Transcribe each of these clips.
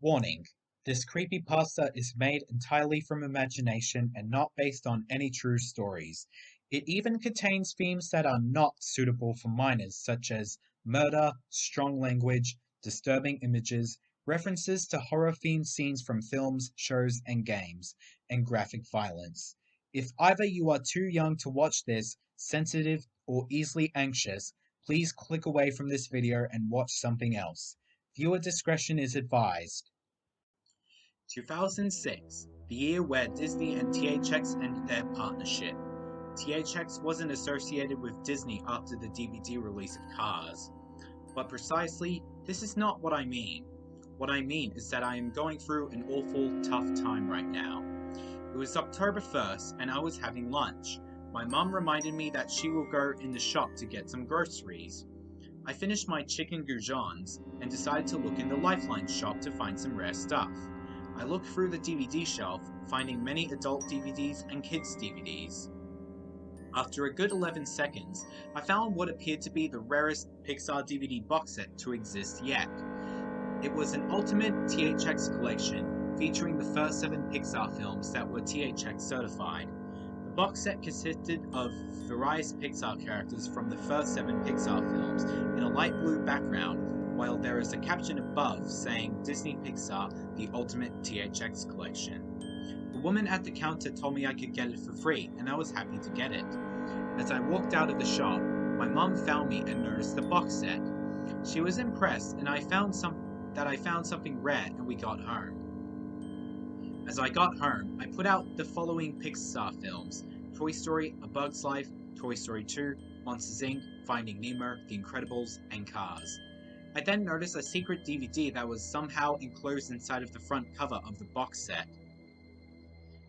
Warning: this creepypasta is made entirely from imagination and not based on any true stories. It even contains themes that are not suitable for minors, such as murder, strong language, disturbing images, references to horror-themed scenes from films, shows, and games, and graphic violence. If either you are too young to watch this, sensitive, or easily anxious, please click away from this video and watch something else. Viewer discretion is advised. 2006, the year where Disney and THX ended their partnership. THX wasn't associated with Disney after the DVD release of Cars. But precisely, this is not what I mean. What I mean is that I am going through an awful, tough time right now. It was October 1st and I was having lunch. My mum reminded me that she will go in the shop to get some groceries. I finished my chicken goujons and decided to look in the Lifeline shop to find some rare stuff. I looked through the DVD shelf, finding many adult DVDs and kids DVDs. After a good 11 seconds, I found what appeared to be the rarest Pixar DVD box set to exist yet. It was an ultimate THX collection featuring the first 7 Pixar films that were THX certified. The box set consisted of various Pixar characters from the first 7 Pixar films in a light blue background, while there is a caption above saying Disney Pixar, the ultimate THX collection. The woman at the counter told me I could get it for free, and I was happy to get it. As I walked out of the shop, my mum found me and noticed the box set. She was impressed, and I found something rare, and we got home. As I got home, I put out the following Pixar films: Toy Story, A Bug's Life, Toy Story 2, Monsters Inc., Finding Nemo, The Incredibles, and Cars. I then noticed a secret DVD that was somehow enclosed inside of the front cover of the box set.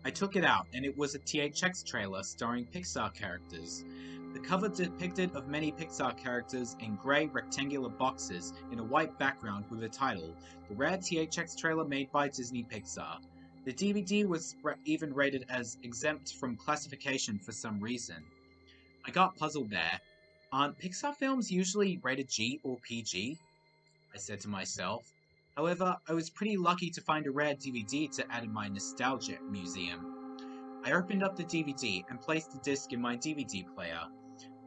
I took it out, and it was a THX trailer starring Pixar characters. The cover depicted of many Pixar characters in grey rectangular boxes in a white background with the title, The Rare THX Trailer Made by Disney Pixar. The DVD was even rated as exempt from classification for some reason. I got puzzled there. Aren't Pixar films usually rated G or PG? I said to myself. However, I was pretty lucky to find a rare DVD to add in my nostalgia museum. I opened up the DVD and placed the disc in my DVD player.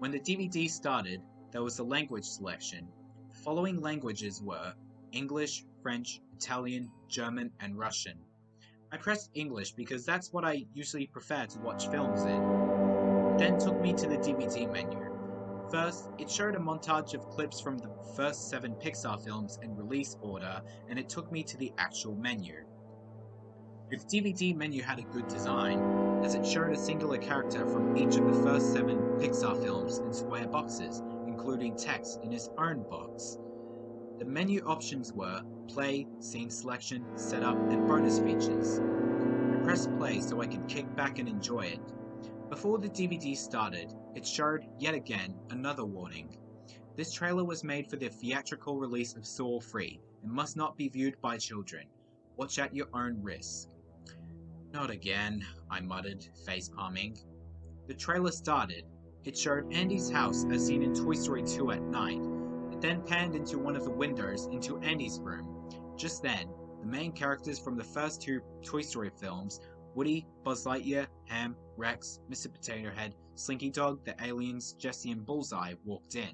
When the DVD started, there was a language selection. The following languages were English, French, Italian, German, and Russian. I pressed English because that's what I usually prefer to watch films in. It then took me to the DVD menu. First, it showed a montage of clips from the first 7 Pixar films in release order, and it took me to the actual menu. The DVD menu had a good design, as it showed a singular character from each of the first 7 Pixar films in square boxes, including text in its own box. The menu options were play, scene selection, setup, and bonus features. I pressed play so I could kick back and enjoy it. Before the DVD started, it showed, yet again, another warning. This trailer was made for the theatrical release of Saw 3 and must not be viewed by children. Watch at your own risk. Not again, I muttered, face-palming. The trailer started. It showed Andy's house as seen in Toy Story 2 at night. It then panned into one of the windows into Andy's room. Just then, the main characters from the first 2 Toy Story films, Woody, Buzz Lightyear, Ham, Rex, Mr. Potato Head, Slinky Dog, the aliens, Jessie, and Bullseye walked in.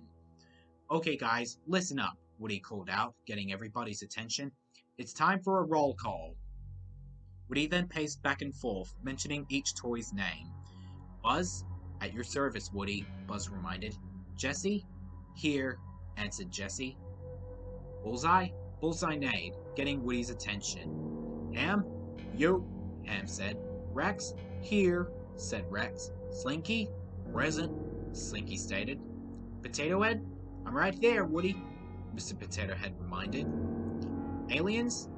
Okay guys, listen up, Woody called out, getting everybody's attention. It's time for a roll call. Woody then paced back and forth, mentioning each toy's name. Buzz? At your service, Woody, Buzz reminded. Jessie? Here, answered Jessie. Bullseye? Bullseye neighed, getting Woody's attention. Ham? You, Ham said. Rex? Here, said Rex. Slinky? Present, Slinky stated. Potato Head? I'm right there, Woody, Mr. Potato Head reminded. Aliens?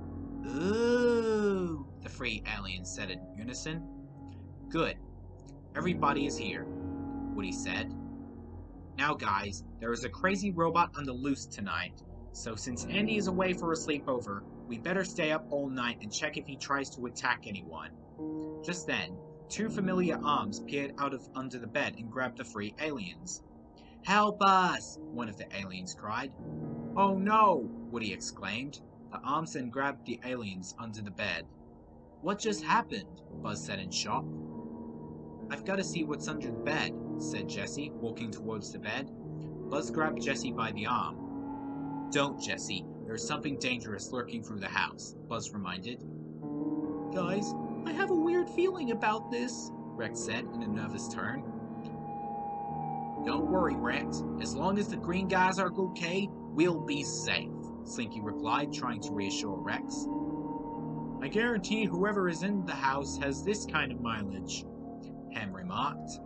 Ooh, the 3 aliens said in unison. Good. Everybody is here, Woody said. Now guys, there is a crazy robot on the loose tonight, so since Andy is away for a sleepover, we better stay up all night and check if he tries to attack anyone. Just then, 2 familiar arms peered out of under the bed and grabbed the 3 aliens. Help us! One of the aliens cried. Oh no! Woody exclaimed. The arms then grabbed the aliens under the bed. "What just happened?" Buzz said in shock. "I've got to see what's under the bed," said Jesse, walking towards the bed. Buzz grabbed Jesse by the arm. "Don't, Jesse. There's something dangerous lurking through the house," Buzz reminded. "Guys, I have a weird feeling about this," Rex said in a nervous tone. "Don't worry, Rex. As long as the green guys are okay, we'll be safe," Slinky replied, trying to reassure Rex. "I guarantee whoever is in the house has this kind of mileage," Ham remarked.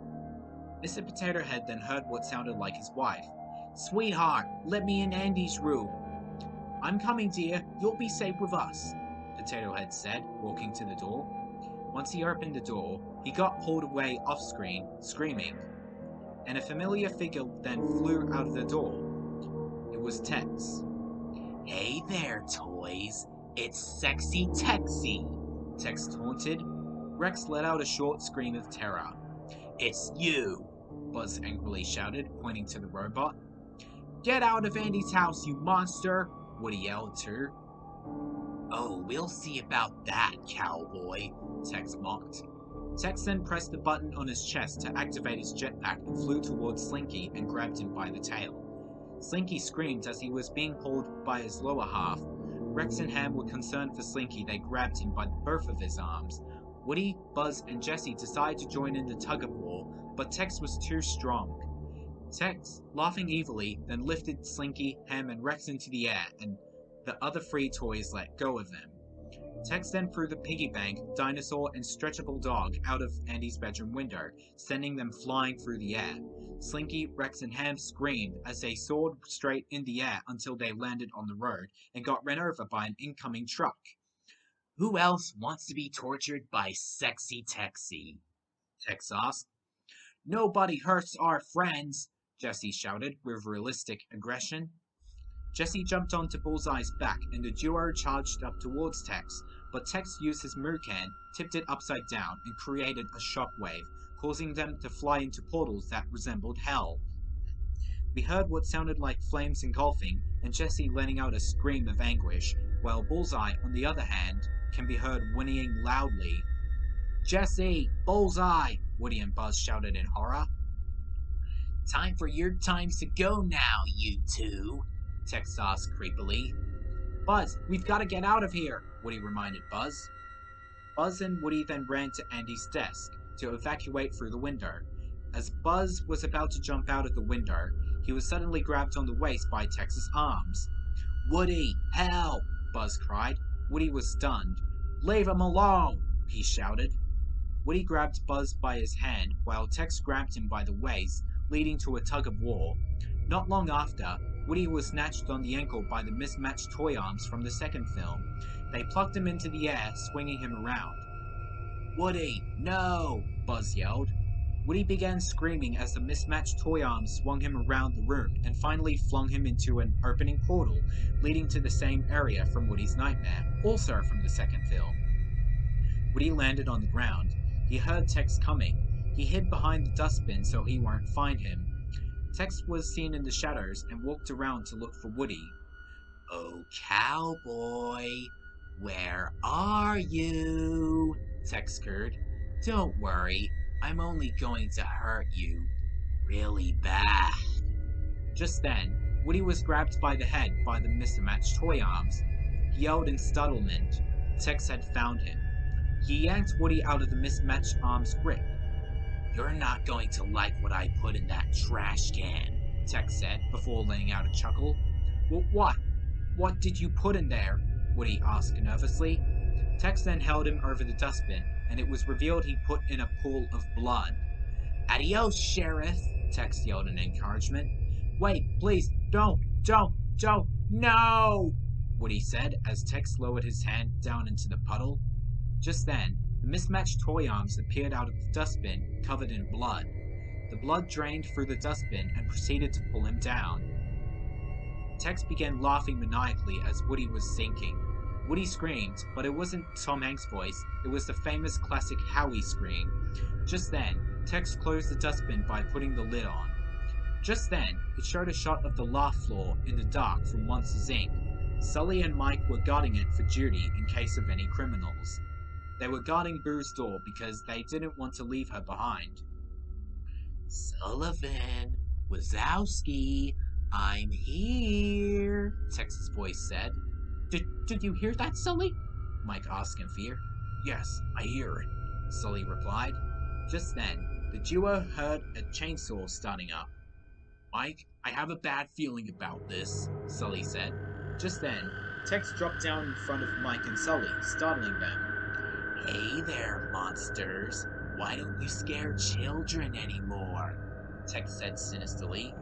Mr. Potato Head then heard what sounded like his wife. "Sweetheart, let me in Andy's room." "I'm coming, dear. You'll be safe with us," Potato Head said, walking to the door. Once he opened the door, he got pulled away off-screen, screaming, and a familiar figure then flew out of the door. It was Tex. "Hey there, toys. It's Sexy Texy," Tex taunted. Rex let out a short scream of terror. "It's you," Buzz angrily shouted, pointing to the robot. "Get out of Andy's house, you monster," Woody yelled too. "Oh, we'll see about that, cowboy," Tex mocked. Tex then pressed the button on his chest to activate his jetpack and flew towards Slinky and grabbed him by the tail. Slinky screamed as he was being pulled by his lower half. Rex and Ham were concerned for Slinky. They grabbed him by both of his arms. Woody, Buzz, and Jesse decided to join in the tug-of-war, but Tex was too strong. Tex, laughing evilly, then lifted Slinky, Ham, and Rex into the air, and the other three toys let go of them. Tex then threw the piggy bank, dinosaur, and stretchable dog out of Andy's bedroom window, sending them flying through the air. Slinky, Rex, and Ham screamed as they soared straight in the air until they landed on the road and got run over by an incoming truck. "Who else wants to be tortured by Sexy Texy?" Tex asked. "Nobody hurts our friends," Jesse shouted with realistic aggression. Jesse jumped onto Bullseye's back and the duo charged up towards Tex, but Tex used his Mucan, tipped it upside down, and created a shockwave, causing them to fly into portals that resembled hell. We heard what sounded like flames engulfing, and Jesse letting out a scream of anguish, while Bullseye, on the other hand, can be heard whinnying loudly. "Jesse! Bullseye!" Woody and Buzz shouted in horror. "Time for your times to go now, you two," Tex asked creepily. "Buzz, we've got to get out of here," Woody reminded Buzz. Buzz and Woody then ran to Andy's desk to evacuate through the window. As Buzz was about to jump out of the window, he was suddenly grabbed on the waist by Tex's arms. "Woody, help!" Buzz cried. Woody was stunned. "Leave him alone!" he shouted. Woody grabbed Buzz by his hand, while Tex grabbed him by the waist, leading to a tug-of-war. Not long after, Woody was snatched on the ankle by the mismatched toy arms from the second film. They plucked him into the air, swinging him around. "Woody, no!" Buzz yelled. Woody began screaming as the mismatched toy arms swung him around the room and finally flung him into an opening portal, leading to the same area from Woody's nightmare, also from the second film. Woody landed on the ground. He heard Tex coming. He hid behind the dustbin so he won't find him. Tex was seen in the shadows and walked around to look for Woody. "Oh, cowboy, where are you?" Tex cooed. "Don't worry, I'm only going to hurt you really bad." Just then, Woody was grabbed by the head by the mismatched toy arms. He yelled in startlement. Tex had found him. He yanked Woody out of the mismatched arms' grip. "You're not going to like what I put in that trash can," Tex said, before letting out a chuckle. What? What did you put in there?" Woody asked nervously. Tex then held him over the dustbin, and it was revealed he put in a pool of blood. "Adios, Sheriff," Tex yelled in encouragement. "Wait, please, don't, no!" Woody said as Tex lowered his hand down into the puddle. Just then, the mismatched toy arms appeared out of the dustbin, covered in blood. The blood drained through the dustbin and proceeded to pull him down. Tex began laughing maniacally as Woody was sinking. Woody screamed, but it wasn't Tom Hanks' voice, it was the famous classic Howie scream. Just then, Tex closed the dustbin by putting the lid on. Just then, it showed a shot of the laugh floor in the dark from Monsters, Inc. Sully and Mike were guarding it for duty in case of any criminals. They were guarding Boo's door because they didn't want to leave her behind. Sullivan, Wazowski, I'm here, Tex's voice said. Did you hear that, Sully? Mike asked in fear. Yes, I hear it, Sully replied. Just then, the duo heard a chainsaw starting up. Mike, I have a bad feeling about this, Sully said. Just then, Tex dropped down in front of Mike and Sully, startling them. Hey there, monsters. Why don't you scare children anymore? Tex said sinisterly.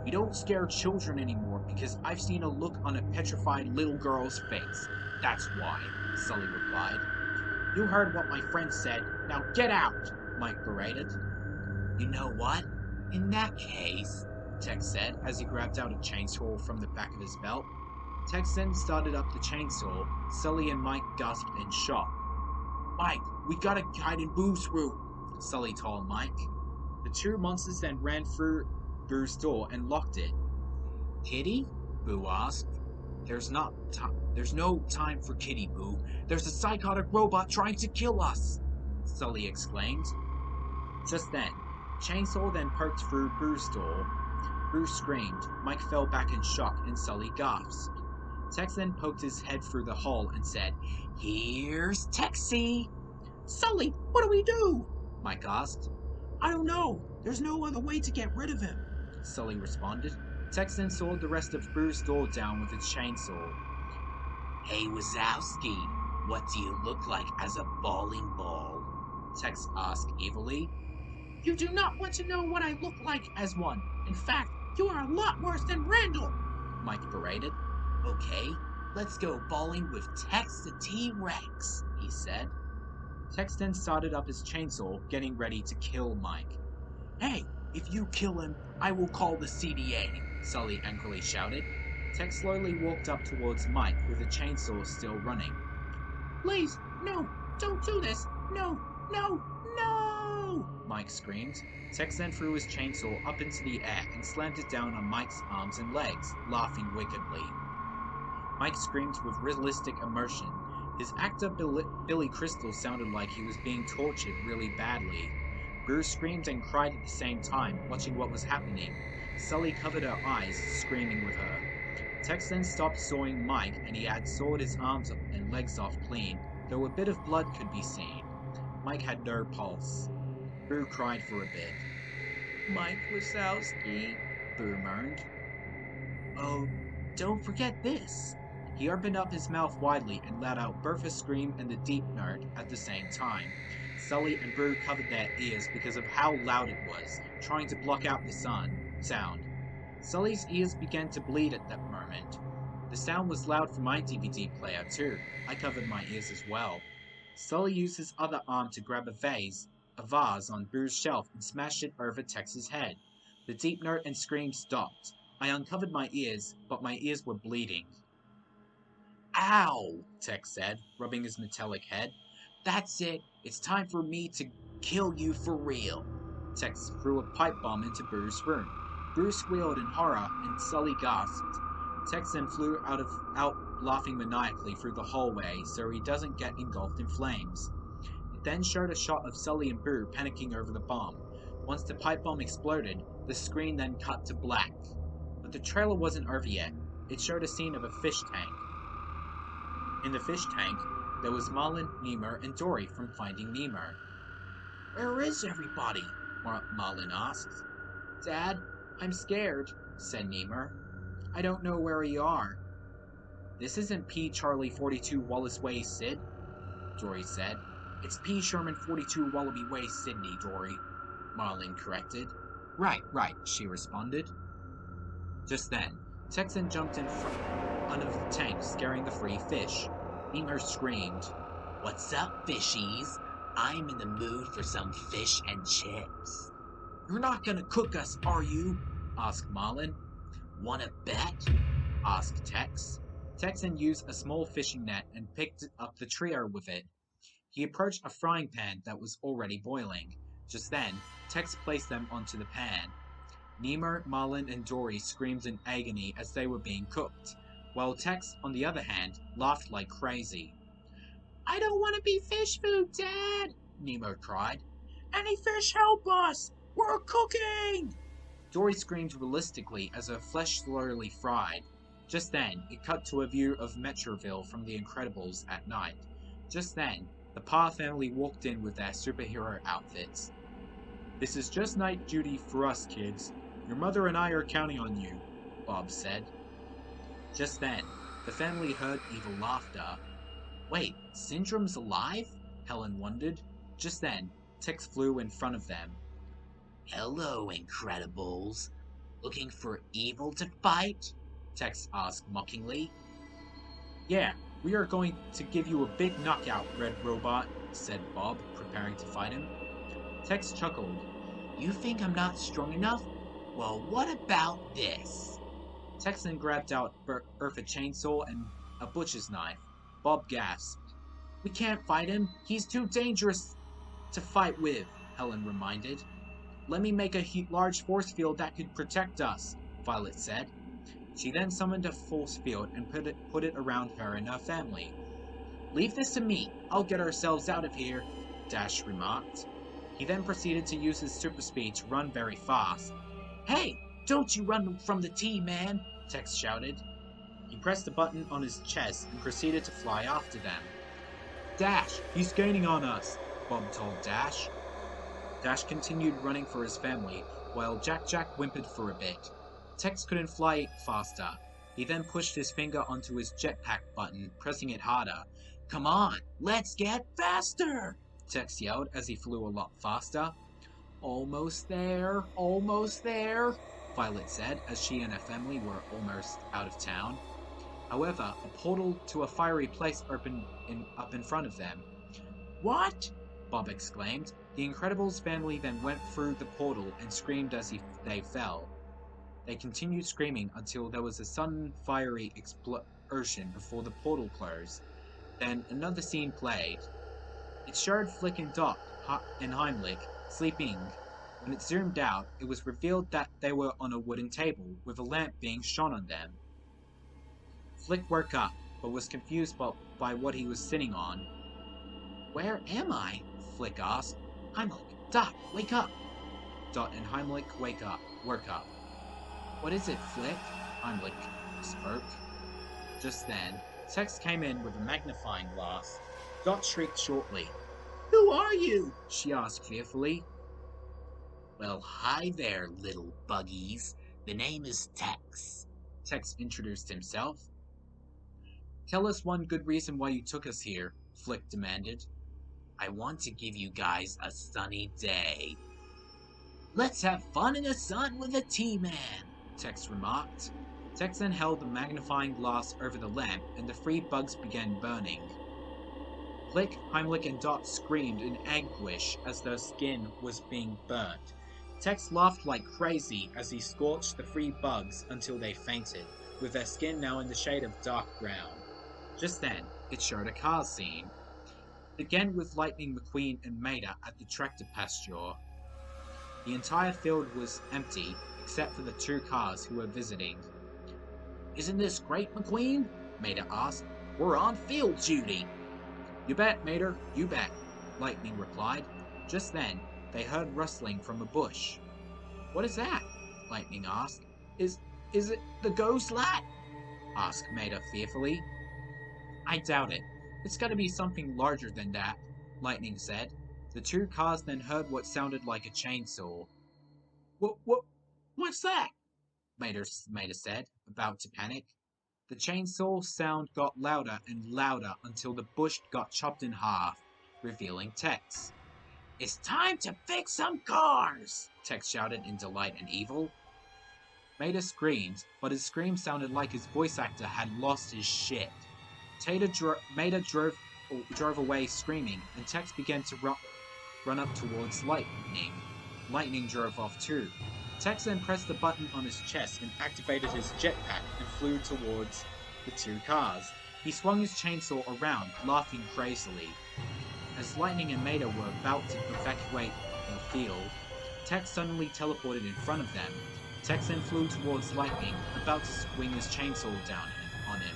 We don't scare children anymore because I've seen a look on a petrified little girl's face. That's why, Sully replied. You heard what my friend said. Now get out, Mike berated. You know what? In that case, Tex said as he grabbed out a chainsaw from the back of his belt. Tex then started up the chainsaw. Sully and Mike gasped in shock. Mike, we gotta hide in Boo's room, Sully told Mike. The two monsters then ran through Boo's door and locked it. Kitty? Boo asked. There's no time for Kitty, Boo. There's a psychotic robot trying to kill us, Sully exclaimed. Just then, Chainsaw then poked through Boo's door. Boo screamed, Mike fell back in shock, and Sully gasped. Tex then poked his head through the hole and said, Here's Texie! Sully, what do we do? Mike asked. I don't know. There's no other way to get rid of him, Sully responded. Tex then sawed the rest of Boo's door down with its chainsaw. Hey, Wazowski, what do you look like as a bowling ball? Tex asked evilly. You do not want to know what I look like as one. In fact, you are a lot worse than Randall, Mike berated. Okay, let's go bowling with Tex the T-Rex, he said. Tex then started up his chainsaw, getting ready to kill Mike. Hey, if you kill him, I will call the CDA, Sully angrily shouted. Tex slowly walked up towards Mike with the chainsaw still running. Please, no, don't do this. No, no, no! Mike screamed. Tex then threw his chainsaw up into the air and slammed it down on Mike's arms and legs, laughing wickedly. Mike screamed with realistic emotion. His actor Billy Crystal sounded like he was being tortured really badly. Bruce screamed and cried at the same time, watching what was happening. Sully covered her eyes, screaming with her. Tex then stopped sawing Mike, and he had sawed his arms up and legs off clean, though a bit of blood could be seen. Mike had no pulse. Boo cried for a bit. Mike Wazowski, Boo moaned. Oh, don't forget this. He opened up his mouth widely and let out both a scream and a deep note at the same time. Sully and Boo covered their ears because of how loud it was, trying to block out the sound. Sully's ears began to bleed at that moment. The sound was loud for my DVD player too. I covered my ears as well. Sully used his other arm to grab a vase on Boo's shelf and smashed it over Tex's head. The deep note and scream stopped. I uncovered my ears, but my ears were bleeding. Ow, Tex said, rubbing his metallic head. That's it. It's time for me to kill you for real. Tex threw a pipe bomb into Boo's room. Boo squealed in horror and Sully gasped. Tex then flew out laughing maniacally through the hallway so he doesn't get engulfed in flames. It then showed a shot of Sully and Boo panicking over the bomb. Once the pipe bomb exploded, the screen then cut to black. But the trailer wasn't over yet. It showed a scene of a fish tank. In the fish tank, there was Marlin, Nemo, and Dory from Finding Nemo. Where is everybody? Marlin asked. Dad, I'm scared, said Nemo. I don't know where you are. This isn't P. Charlie 42 Wallace Way, Sid, Dory said. It's P. Sherman 42 Wallaby Way, Sydney, Dory, Marlin corrected. Right, she responded. Just then, Texan jumped in front of the tank, scaring the free fish. Nemo screamed, What's up, fishies? I'm in the mood for some fish and chips. You're not gonna cook us, are you? Asked Marlin. Wanna bet? Asked Tex. Texan used a small fishing net and picked up the trio with it. He approached a frying pan that was already boiling. Just then, Tex placed them onto the pan. Nemo, Marlin, and Dory screamed in agony as they were being cooked. while Tex, on the other hand, laughed like crazy. I don't want to be fish food, Dad, Nemo cried. Any fish help us! We're cooking! Dory screamed realistically as her flesh slowly fried. Just then, it cut to a view of Metroville from The Incredibles at night. Just then, the Parr family walked in with their superhero outfits. This is just night duty for us, kids. Your mother and I are counting on you, Bob said. Just then, the family heard evil laughter. Wait, Syndrome's alive? Helen wondered. Just then, Tex flew in front of them. Hello, Incredibles. Looking for evil to fight? Tex asked mockingly. Yeah, we are going to give you a big knockout, Red Robot, said Bob, preparing to fight him. Tex chuckled. You think I'm not strong enough? Well, what about this? Tex then grabbed out Earth a chainsaw and a butcher's knife. Bob gasped. We can't fight him. He's too dangerous to fight with, Helen reminded. Let me make a large force field that could protect us, Violet said. She then summoned a force field and put it around her and her family. Leave this to me. I'll get ourselves out of here, Dash remarked. He then proceeded to use his super speed to run very fast. Hey, don't you run from the T-Man, Tex shouted. He pressed a button on his chest and proceeded to fly after them. Dash, he's gaining on us, Bob told Dash. Dash continued running for his family, while Jack whimpered for a bit. Tex couldn't fly faster. He then pushed his finger onto his jetpack button, pressing it harder. Come on, let's get faster, Tex yelled as he flew a lot faster. Almost there, Violet said as she and her family were almost out of town. However, a portal to a fiery place opened up in front of them. What? Bob exclaimed. The Incredibles family then went through the portal and screamed as they fell. They continued screaming until there was a sudden fiery explosion before the portal closed. Then another scene played. It showed Flick and Dot and Heimlich sleeping. When it zoomed out, it was revealed that they were on a wooden table with a lamp being shone on them. Flick woke up, but was confused by what he was sitting on. Where am I? Flick asked. Heimlich, Dot, wake up! Dot and Heimlich woke up. What is it, Flick? Heimlich spoke. Just then, Tex came in with a magnifying glass. Dot shrieked shortly. Who are you? She asked fearfully. Well, hi there, little buggies. The name is Tex. Tex introduced himself. Tell us one good reason why you took us here, Flick demanded. I want to give you guys a sunny day. Let's have fun in the sun with a T-Man, Tex remarked. Tex then held the magnifying glass over the lamp and the 3 bugs began burning. Flick, Heimlich, and Dot screamed in anguish as their skin was being burnt. Tex laughed like crazy as he scorched the 3 bugs until they fainted, with their skin now in the shade of dark brown. Just then, it showed a car scene. It began with Lightning McQueen and Mater at the tractor pasture. The entire field was empty, except for the 2 cars who were visiting. Isn't this great, McQueen? Mater asked. We're on field duty. You bet, Mater, you bet, Lightning replied. Just then, they heard rustling from a bush. What is that? Lightning asked. Is it the ghost lad? Asked Mater fearfully. I doubt it. It's got to be something larger than that, Lightning said. The 2 cars then heard what sounded like a chainsaw. What's that? Mater said, about to panic. The chainsaw sound got louder and louder until the bush got chopped in half, revealing Tex. It's time to fix some cars! Tex shouted in delight and evil. Mater screamed, but his scream sounded like his voice actor had lost his shit. Mater drove away screaming, and Tex began to run up towards Lightning. Lightning drove off too. Tex then pressed the button on his chest and activated his jetpack and flew towards the 2 cars. He swung his chainsaw around, laughing crazily. As Lightning and Mater were about to evacuate the field, Tex suddenly teleported in front of them. Tex then flew towards Lightning, about to swing his chainsaw down him. on him.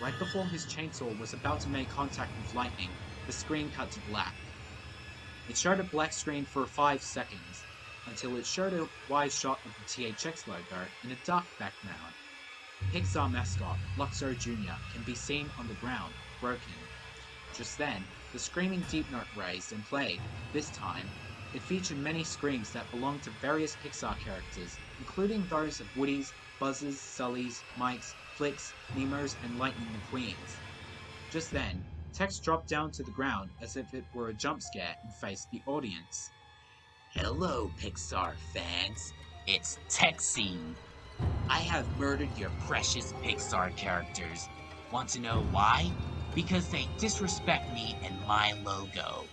Right before his chainsaw was about to make contact with lightning, the screen cut to black. It showed a black screen for 5 seconds, until it showed a wide shot of the THX logo in a dark background. Pixar mascot, Luxo Jr. can be seen on the ground, broken. Just then, the screaming deep note raised and played. This time, it featured many screams that belonged to various Pixar characters, including those of Woody's, Buzz's, Sully's, Mike's, Flick's, Nemo's, and Lightning McQueen's. Just then, text dropped down to the ground as if it were a jump scare and faced the audience. Hello, Pixar fans. It's Texing. I have murdered your precious Pixar characters. Want to know why? Because they disrespect me and my logo.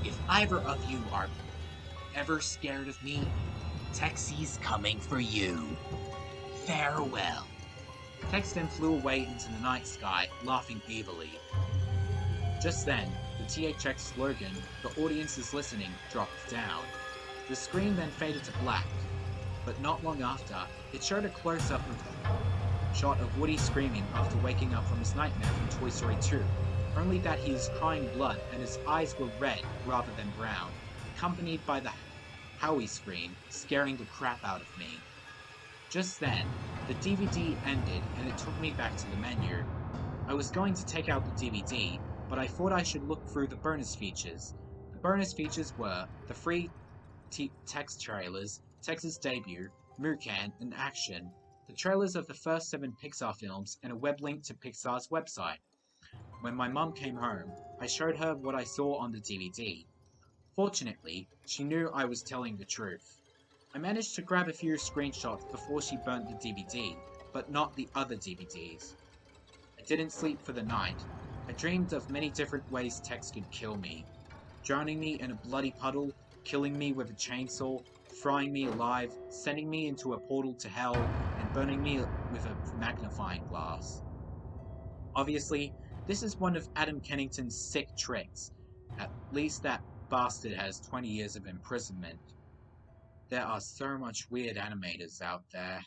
If either of you are ever scared of me, Texie's coming for you. Farewell. Text then flew away into the night sky, laughing evilly. Just then, the THX slogan, "The audience is listening," dropped down. The screen then faded to black, but not long after, it showed a close-up shot of Woody screaming after waking up from his nightmare from Toy Story 2, only that he is crying blood and his eyes were red rather than brown, accompanied by the Howie scream, scaring the crap out of me. Just then, the DVD ended and it took me back to the menu. I was going to take out the DVD, but I thought I should look through the bonus features. The bonus features were the free text trailers, Tex's debut, Mukan, and Action, the trailers of the first 7 Pixar films, and a web link to Pixar's website. When my mum came home, I showed her what I saw on the DVD. Fortunately, she knew I was telling the truth. I managed to grab a few screenshots before she burnt the DVD, but not the other DVDs. I didn't sleep for the night. I dreamed of many different ways Tex could kill me. Drowning me in a bloody puddle, killing me with a chainsaw, frying me alive, sending me into a portal to hell, and burning me with a magnifying glass. Obviously, this is one of Adam Kennington's sick tricks. At least that bastard has 20 years of imprisonment. There are so much weird animators out there.